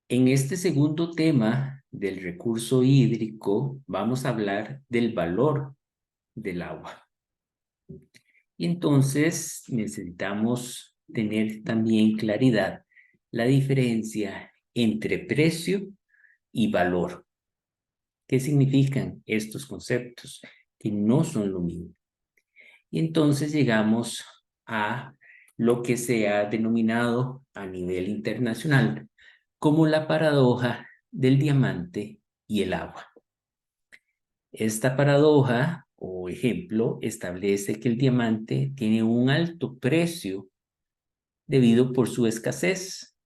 En este segundo tema del recurso hídrico vamos a hablar del valor del agua. Y entonces necesitamos tener también claridad la diferencia entre precio y valor. ¿Qué significan estos conceptos? Que no son lo mismo. Y entonces llegamos a lo que se ha denominado a nivel internacional como la paradoja del diamante y el agua. Esta paradoja o ejemplo establece que el diamante tiene un alto precio debido por su escasez.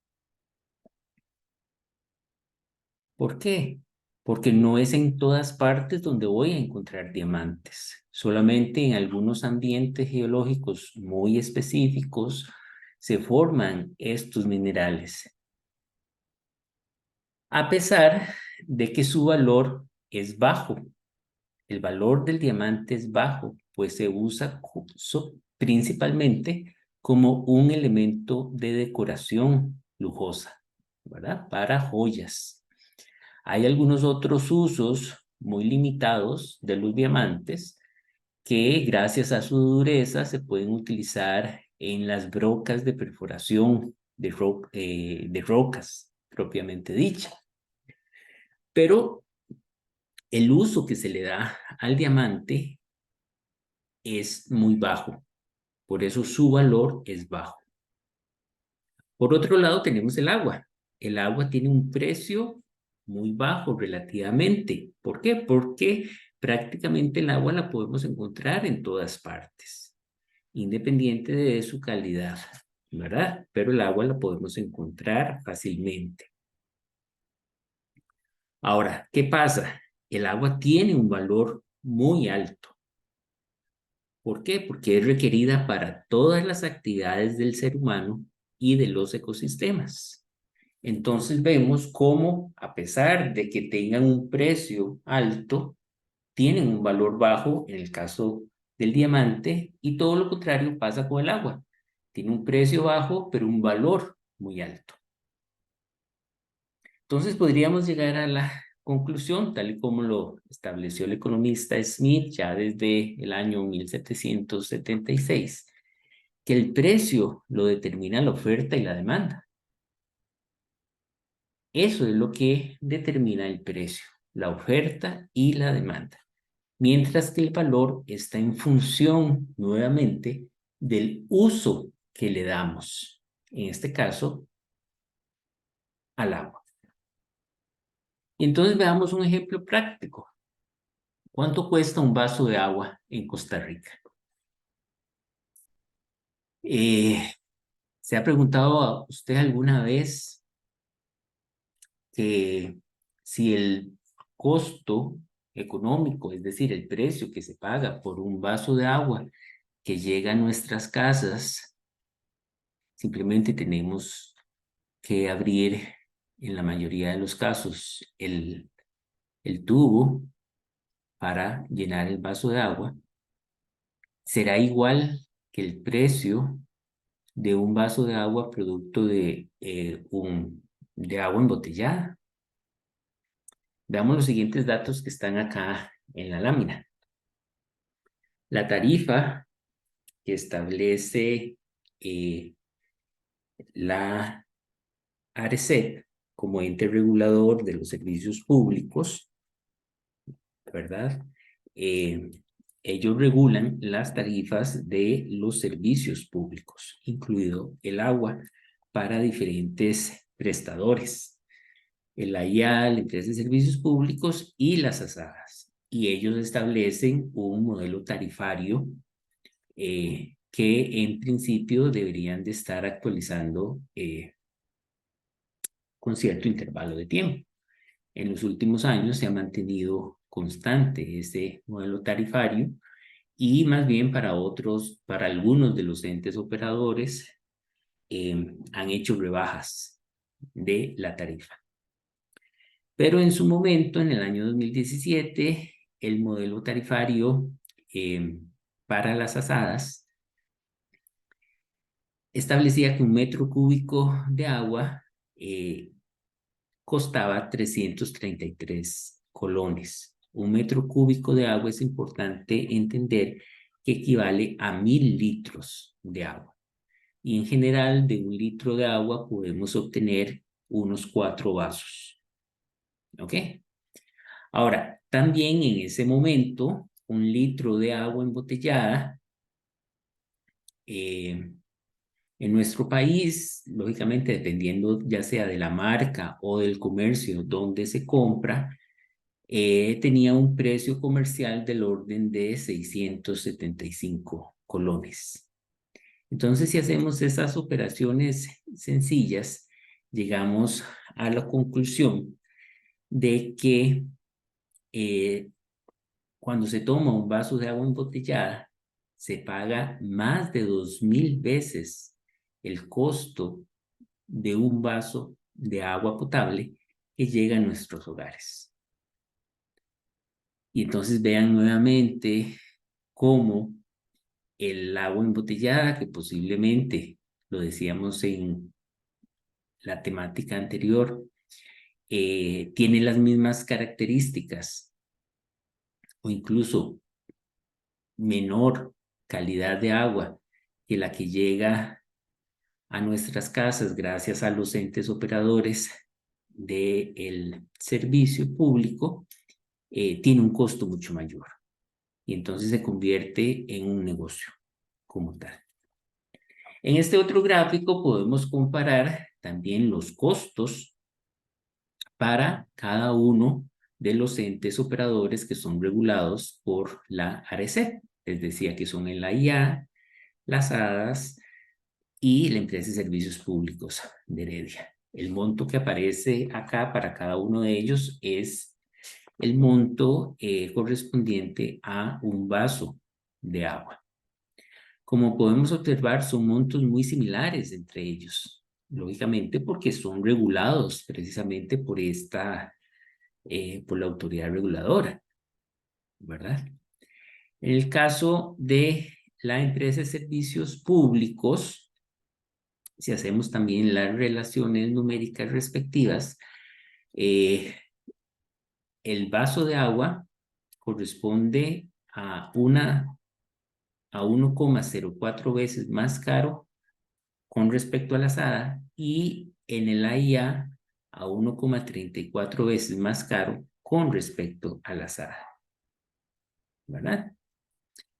¿Por qué? Porque no es en todas partes donde voy a encontrar diamantes. Solamente en algunos ambientes geológicos muy específicos se forman estos minerales. A pesar de que su valor es bajo. El valor del diamante es bajo, pues se usa principalmente como un elemento de decoración lujosa, ¿verdad? Para joyas. Hay algunos otros usos muy limitados de los diamantes que gracias a su dureza se pueden utilizar en las brocas de perforación de rocas propiamente dicha. Pero el uso que se le da al diamante es muy bajo, por eso su valor es bajo. Por otro lado tenemos el agua. El agua tiene un precio muy bajo relativamente. ¿Por qué? Porque prácticamente el agua la podemos encontrar en todas partes, independiente de su calidad, ¿verdad? Pero el agua la podemos encontrar fácilmente. Ahora, ¿qué pasa? El agua tiene un valor muy alto. ¿Por qué? Porque es requerida para todas las actividades del ser humano y de los ecosistemas. Entonces vemos cómo, a pesar de que tengan un precio alto, tienen un valor bajo en el caso del diamante y todo lo contrario pasa con el agua. Tiene un precio bajo, pero un valor muy alto. Entonces podríamos llegar a la conclusión, tal y como lo estableció el economista Smith ya desde el año 1776, que el precio lo determina la oferta y la demanda. Eso es lo que determina el precio, la oferta y la demanda. Mientras que el valor está en función, nuevamente, del uso que le damos, en este caso, al agua. Y entonces veamos un ejemplo práctico. ¿Cuánto cuesta un vaso de agua en Costa Rica? Eh, ¿Se ha preguntado a usted alguna vez que si el costo económico, es decir, el precio que se paga por un vaso de agua que llega a nuestras casas, simplemente tenemos que abrir en la mayoría de los casos el tubo para llenar el vaso de agua, será igual que el precio de un vaso de agua producto de agua embotellada? Veamos los siguientes datos que están acá en la lámina. La tarifa que establece la ARECEP como ente regulador de los servicios públicos, ¿verdad? Eh, Ellos regulan las tarifas de los servicios públicos, incluido el agua, para diferentes prestadores. El AIAL, Empresa de Servicios Públicos y las ASADAS. Y ellos establecen un modelo tarifario que en principio deberían de estar actualizando con cierto intervalo de tiempo. En los últimos años se ha mantenido constante este modelo tarifario y más bien para algunos de los entes operadores han hecho rebajas de la tarifa. Pero en su momento, en el año 2017, el modelo tarifario para las asadas establecía que un metro cúbico de agua costaba 333 colones. Un metro cúbico de agua es importante entender que equivale a 1000 litros de agua. Y en general, de un litro de agua podemos obtener unos 4 vasos. ¿Ok? Ahora, también en ese momento, un litro de agua embotellada, en nuestro país, lógicamente, dependiendo ya sea de la marca o del comercio donde se compra, tenía un precio comercial del orden de 675 colones. Entonces, si hacemos esas operaciones sencillas, llegamos a la conclusión de que cuando se toma un vaso de agua embotellada, se paga más de 2000 veces el costo de un vaso de agua potable que llega a nuestros hogares. Y entonces vean nuevamente cómo el agua embotellada, que posiblemente, lo decíamos en la temática anterior, tiene las mismas características o incluso menor calidad de agua que la que llega a nuestras casas gracias a los entes operadores del servicio público, tiene un costo mucho mayor y entonces se convierte en un negocio como tal. En este otro gráfico podemos comparar también los costos para cada uno de los entes operadores que son regulados por la ARECEP. Les decía que son el AIA, las HADAS y la Empresa de Servicios Públicos de Heredia. El monto que aparece acá para cada uno de ellos es el monto correspondiente a un vaso de agua. Como podemos observar, son montos muy similares entre ellos, lógicamente porque son regulados precisamente por por la autoridad reguladora, ¿verdad? En el caso de la empresa de servicios públicos, si hacemos también las relaciones numéricas respectivas, el vaso de agua corresponde a 1,04 veces más caro con respecto a la SADA y en el AIA a 1,34 veces más caro con respecto a la SADA, ¿verdad?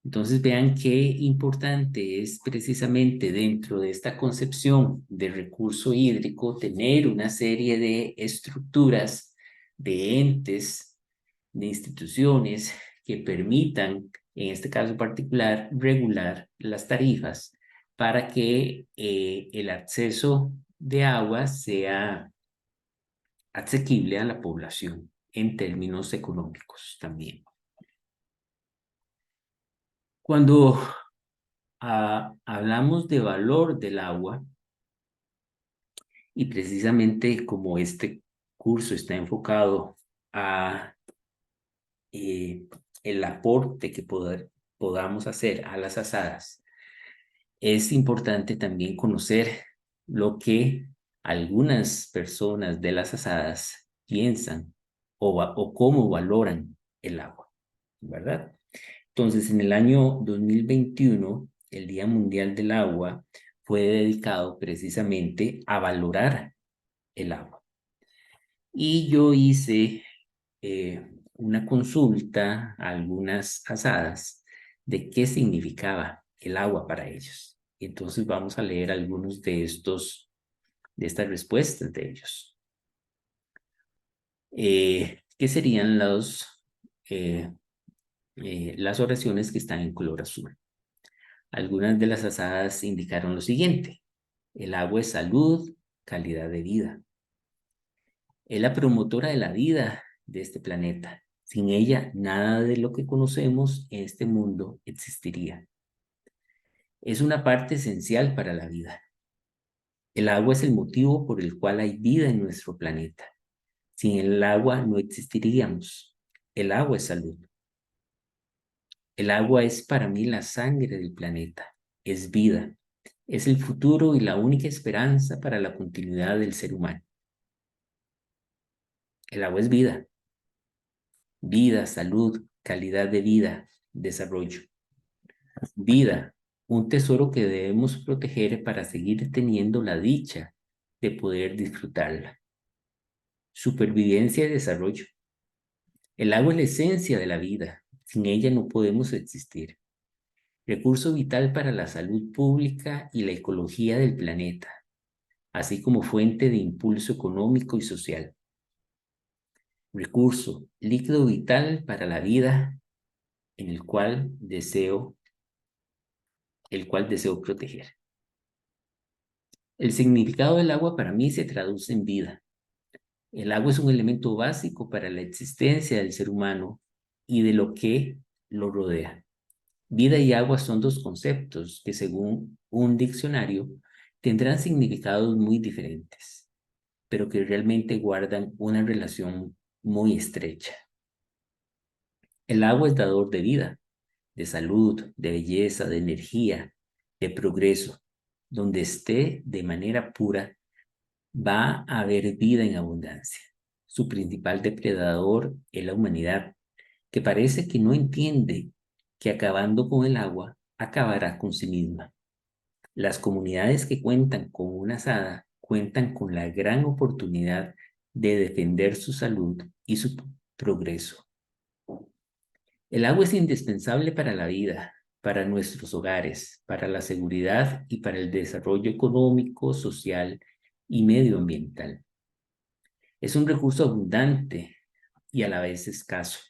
Entonces vean qué importante es precisamente dentro de esta concepción de recurso hídrico tener una serie de estructuras, de entes, de instituciones que permitan, en este caso particular, regular las tarifas para que el acceso de agua sea asequible a la población en términos económicos también. Cuando hablamos de valor del agua, y precisamente como este curso está enfocado a el aporte que podamos hacer a las asadas, es importante también conocer lo que algunas personas de las asadas piensan o cómo valoran el agua, ¿verdad? Entonces, en el año 2021, el Día Mundial del Agua fue dedicado precisamente a valorar el agua. Y yo hice una consulta a algunas asadas de qué significaba el agua para ellos. Y entonces vamos a leer algunos de estas respuestas de ellos. ¿Qué serían las oraciones que están en color azul? Algunas de las asadas indicaron lo siguiente: el agua es salud, calidad de vida. Es la promotora de la vida de este planeta. Sin ella, nada de lo que conocemos en este mundo existiría. Es una parte esencial para la vida. El agua es el motivo por el cual hay vida en nuestro planeta. Sin el agua no existiríamos. El agua es salud. El agua es para mí la sangre del planeta. Es vida. Es el futuro y la única esperanza para la continuidad del ser humano. El agua es vida. Vida, salud, calidad de vida, desarrollo. Vida, un tesoro que debemos proteger para seguir teniendo la dicha de poder disfrutarla. Supervivencia y desarrollo. El agua es la esencia de la vida. Sin ella no podemos existir. Recurso vital para la salud pública y la ecología del planeta, así como fuente de impulso económico y social. Recurso, líquido vital para la vida, en el cual deseo proteger. El significado del agua para mí se traduce en vida. El agua es un elemento básico para la existencia del ser humano y de lo que lo rodea. Vida y agua son dos conceptos que, según un diccionario, tendrán significados muy diferentes, pero que realmente guardan una relación muy estrecha. El agua es dador de vida, de salud, de belleza, de energía, de progreso. Donde esté de manera pura, va a haber vida en abundancia. Su principal depredador es la humanidad, que parece que no entiende que acabando con el agua, acabará con sí misma. Las comunidades que cuentan con una SADA cuentan con la gran oportunidad de defender su salud y su progreso. El agua es indispensable para la vida, para nuestros hogares, para la seguridad y para el desarrollo económico, social y medioambiental. Es un recurso abundante y a la vez escaso.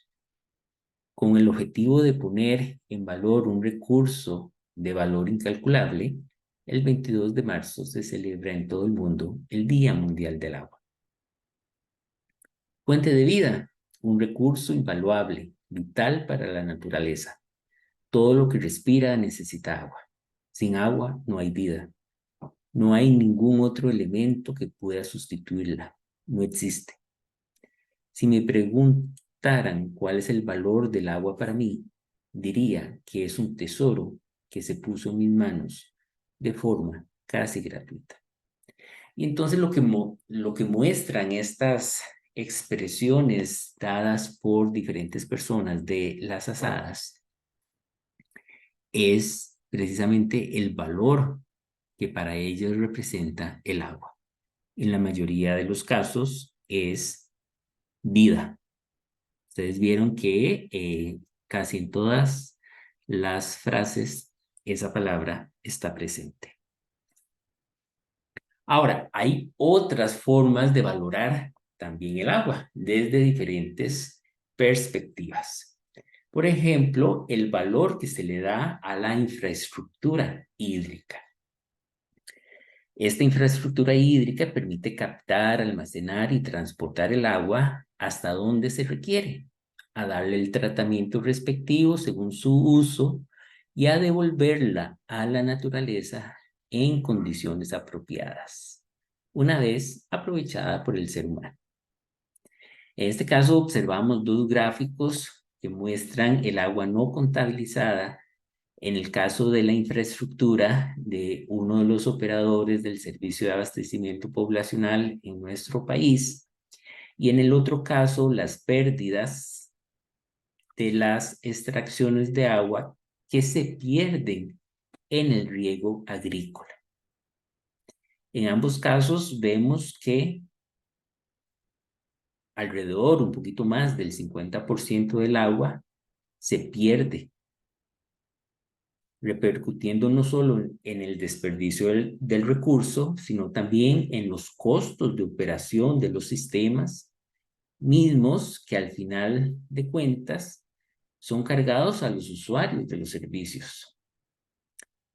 Con el objetivo de poner en valor un recurso de valor incalculable, el 22 de marzo se celebra en todo el mundo el Día Mundial del Agua. Fuente de vida, un recurso invaluable, vital para la naturaleza. Todo lo que respira necesita agua. Sin agua no hay vida. No hay ningún otro elemento que pueda sustituirla. No existe. Si me preguntaran cuál es el valor del agua para mí, diría que es un tesoro que se puso en mis manos de forma casi gratuita. Y entonces lo que muestran estas expresiones dadas por diferentes personas de las asadas es precisamente el valor que para ellos representa el agua. En la mayoría de los casos es vida. Ustedes vieron que casi en todas las frases esa palabra está presente. Ahora, hay otras formas de valorar también el agua desde diferentes perspectivas. Por ejemplo, el valor que se le da a la infraestructura hídrica. Esta infraestructura hídrica permite captar, almacenar y transportar el agua hasta donde se requiere, a darle el tratamiento respectivo según su uso y a devolverla a la naturaleza en condiciones apropiadas, una vez aprovechada por el ser humano. En este caso observamos dos gráficos que muestran el agua no contabilizada en el caso de la infraestructura de uno de los operadores del servicio de abastecimiento poblacional en nuestro país, y en el otro caso las pérdidas de las extracciones de agua que se pierden en el riego agrícola. En ambos casos vemos que alrededor, un poquito más del 50% del agua se pierde, repercutiendo no solo en el desperdicio del recurso, sino también en los costos de operación de los sistemas mismos que al final de cuentas son cargados a los usuarios de los servicios.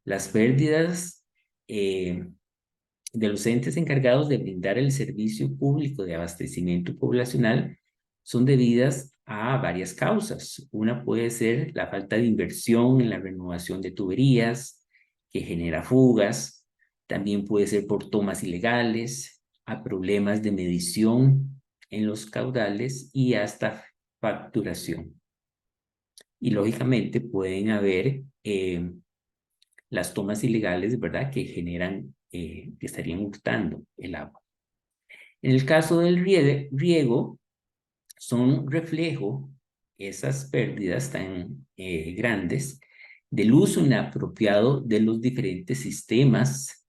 Las pérdidas de los entes encargados de brindar el servicio público de abastecimiento poblacional son debidas a varias causas. Una puede ser la falta de inversión en la renovación de tuberías, que genera fugas. También puede ser por tomas ilegales, a problemas de medición en los caudales y hasta facturación. Y lógicamente pueden haber las tomas ilegales, ¿verdad?, que generan, que estarían hurtando el agua. En el caso del riego, son reflejo, esas pérdidas tan grandes, del uso inapropiado de los diferentes sistemas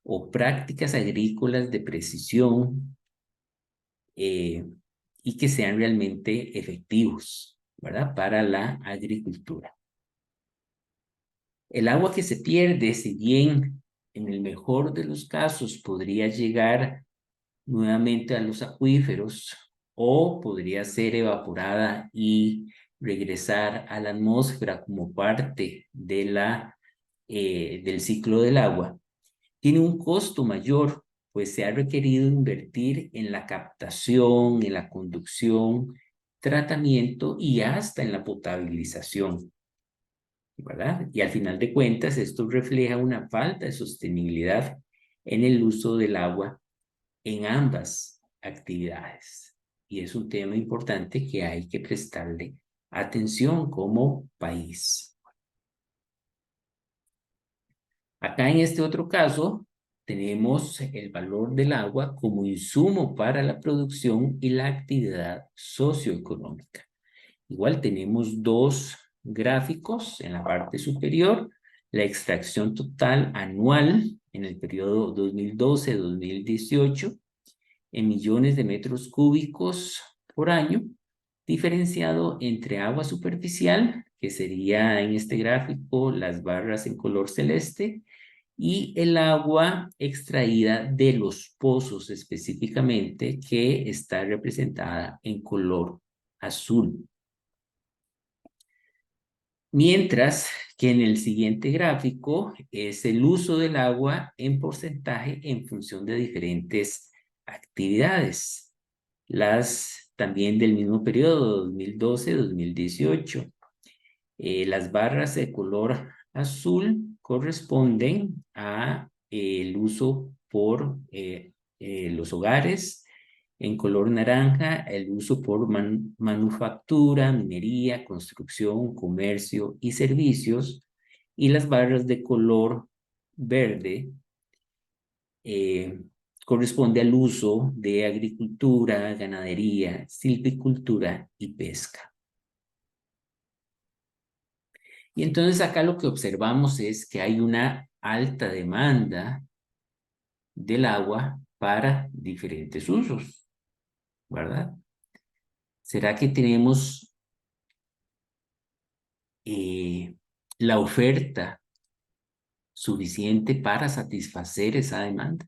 o prácticas agrícolas de precisión y que sean realmente efectivos, ¿verdad? Para la agricultura. El agua que se pierde, si bien en el mejor de los casos podría llegar nuevamente a los acuíferos o podría ser evaporada y regresar a la atmósfera como parte de del ciclo del agua, tiene un costo mayor, pues se ha requerido invertir en la captación, en la conducción, tratamiento y hasta en la potabilización, ¿verdad? Y al final de cuentas, esto refleja una falta de sostenibilidad en el uso del agua en ambas actividades. Y es un tema importante que hay que prestarle atención como país. Acá en este otro caso, tenemos el valor del agua como insumo para la producción y la actividad socioeconómica. Igual tenemos dos gráficos en la parte superior, la extracción total anual en el periodo 2012-2018 en millones de metros cúbicos por año, diferenciado entre agua superficial, que sería en este gráfico las barras en color celeste, y el agua extraída de los pozos específicamente, que está representada en color azul. Mientras que en el siguiente gráfico es el uso del agua en porcentaje en función de diferentes actividades. Las también del mismo periodo, 2012-2018. Las barras de color azul corresponden a el uso por los hogares. En color naranja, el uso por manufactura, minería, construcción, comercio y servicios. Y las barras de color verde corresponde al uso de agricultura, ganadería, silvicultura y pesca. Y entonces acá lo que observamos es que hay una alta demanda del agua para diferentes usos, ¿verdad? ¿Será que tenemos la oferta suficiente para satisfacer esa demanda?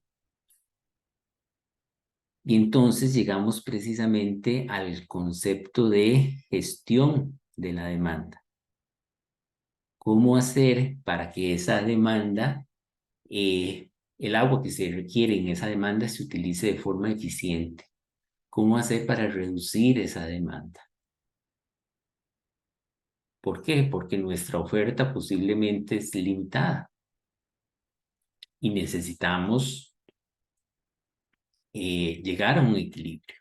Y entonces llegamos precisamente al concepto de gestión de la demanda. ¿Cómo hacer para que esa demanda, el agua que se requiere en esa demanda se utilice de forma eficiente? ¿Cómo hacer para reducir esa demanda? ¿Por qué? Porque nuestra oferta posiblemente es limitada y necesitamos llegar a un equilibrio.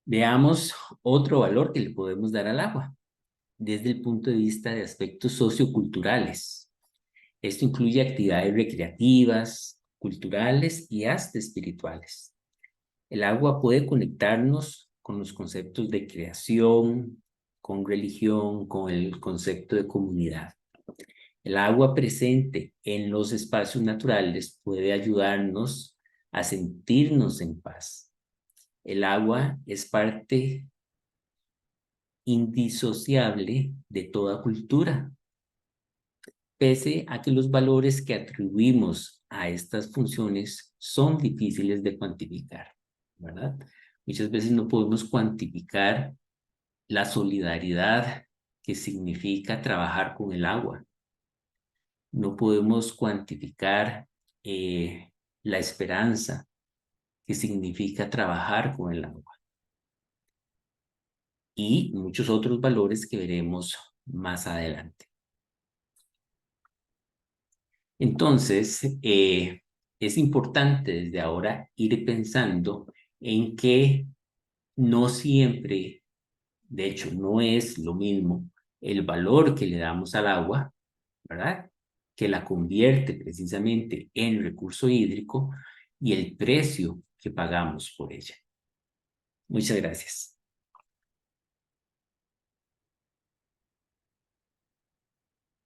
Veamos otro valor que le podemos dar al agua desde el punto de vista de aspectos socioculturales. Esto incluye actividades recreativas, culturales y hasta espirituales. El agua puede conectarnos con los conceptos de creación, con religión, con el concepto de comunidad. El agua presente en los espacios naturales puede ayudarnos a sentirnos en paz. El agua es parte indisociable de toda cultura, pese a que los valores que atribuimos a estas funciones son difíciles de cuantificar, ¿verdad? Muchas veces no podemos cuantificar la solidaridad que significa trabajar con el agua. No podemos cuantificar la esperanza que significa trabajar con el agua. Y muchos otros valores que veremos más adelante. Entonces, es importante desde ahora ir pensando en que no siempre, de hecho, no es lo mismo el valor que le damos al agua ¿verdad? Que la convierte precisamente en recurso hídrico y el precio que pagamos por ella. Muchas gracias.